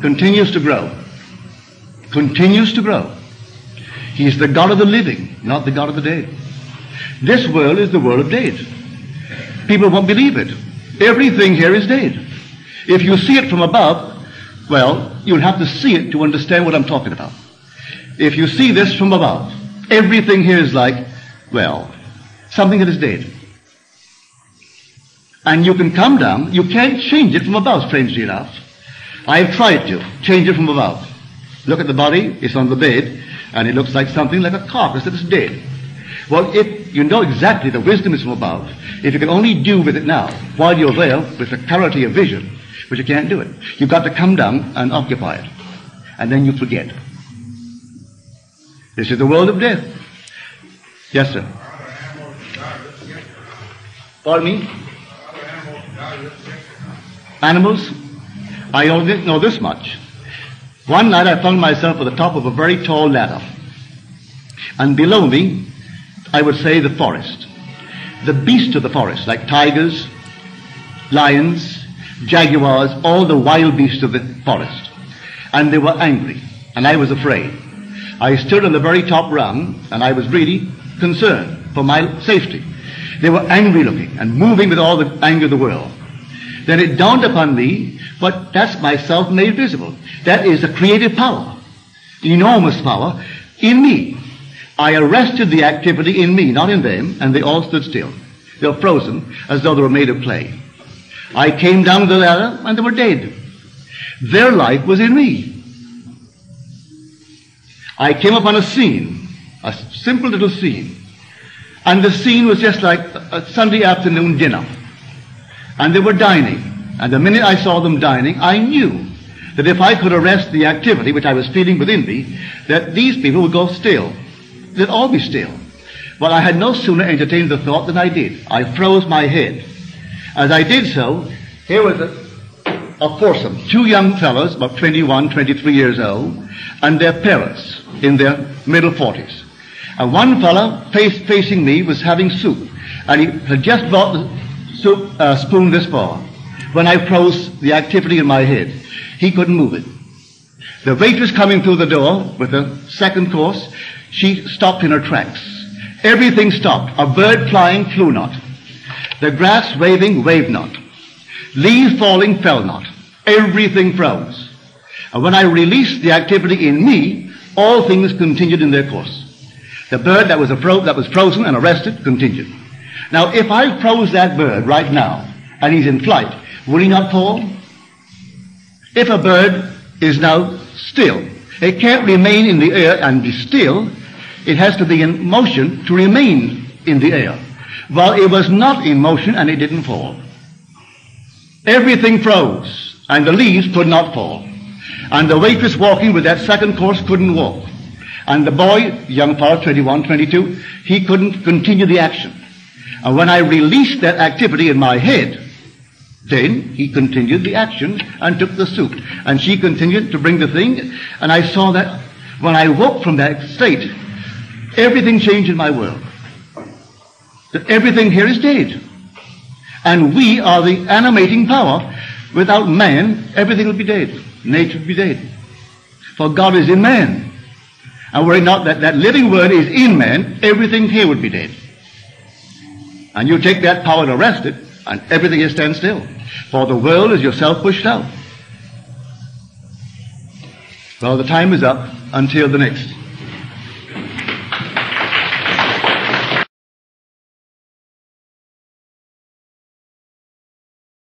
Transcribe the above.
Continues to grow. Continues to grow. He is the God of the living, not the God of the dead. This world is the world of dead. People won't believe it. Everything here is dead. If you see it from above, well, you'll have to see it to understand what I'm talking about. If you see this from above, everything here is like, well, something that is dead. And you can come down, you can't change it from above, strangely enough. I've tried to change it from above. Look at the body, it's on the bed, and it looks like something like a carcass that is dead. Well, if you know exactly the wisdom is from above, if you can only do with it now, while you're there, with the clarity of vision, but you can't do it. You've got to come down and occupy it. And then you forget. This is the world of death. Yes, sir. Pardon me? Animals? I only know this much. One night I found myself at the top of a very tall ladder. And below me, I would say the forest. The beasts of the forest, like tigers, lions, jaguars, all the wild beasts of the forest. And they were angry, and I was afraid. I stood on the very top rung, and I was really concerned for my safety. They were angry looking and moving with all the anger of the world. Then it dawned upon me, but that's myself made visible. That is a creative power, enormous power in me. I arrested the activity in me, not in them, and they all stood still. They were frozen as though they were made of clay. I came down the ladder and they were dead. Their life was in me. I came upon a scene, a simple little scene. And the scene was just like a Sunday afternoon dinner. And they were dining. And the minute I saw them dining, I knew that if I could arrest the activity which I was feeling within me, that these people would go still. They'd all be still. But I had no sooner entertained the thought than I did. I froze my head. As I did so, here was a foursome, two young fellows, about 21, 23 years old, and their parents in their middle 40s. And one fellow facing me was having soup, and he had just brought the soup spoon this far. When I froze the activity in my head, he couldn't move it. The waitress coming through the door with the second course, she stopped in her tracks. Everything stopped. A bird flying flew not. The grass waving waved not. Leaves falling fell not. Everything froze. And when I released the activity in me, all things continued in their course. The bird that was frozen and arrested continued. Now, if I froze that bird right now, and he's in flight, will he not fall? If a bird is now still, it can't remain in the air and be still. It has to be in motion to remain in the air. Well, it was not in motion and it didn't fall. Everything froze, and the leaves could not fall. And the waitress walking with that second course couldn't walk. And the boy, young fellow, 21, 22, he couldn't continue the action. And when I released that activity in my head, then he continued the action and took the soup. And she continued to bring the thing, and I saw that when I woke from that state, everything changed in my world. That everything here is dead. And we are the animating power. Without man, everything will be dead. Nature will be dead. For God is in man. And were it not that living word is in man, everything here would be dead. And you take that power and arrest it, and everything here stands still. For the world is yourself pushed out. Well, the time is up until the next.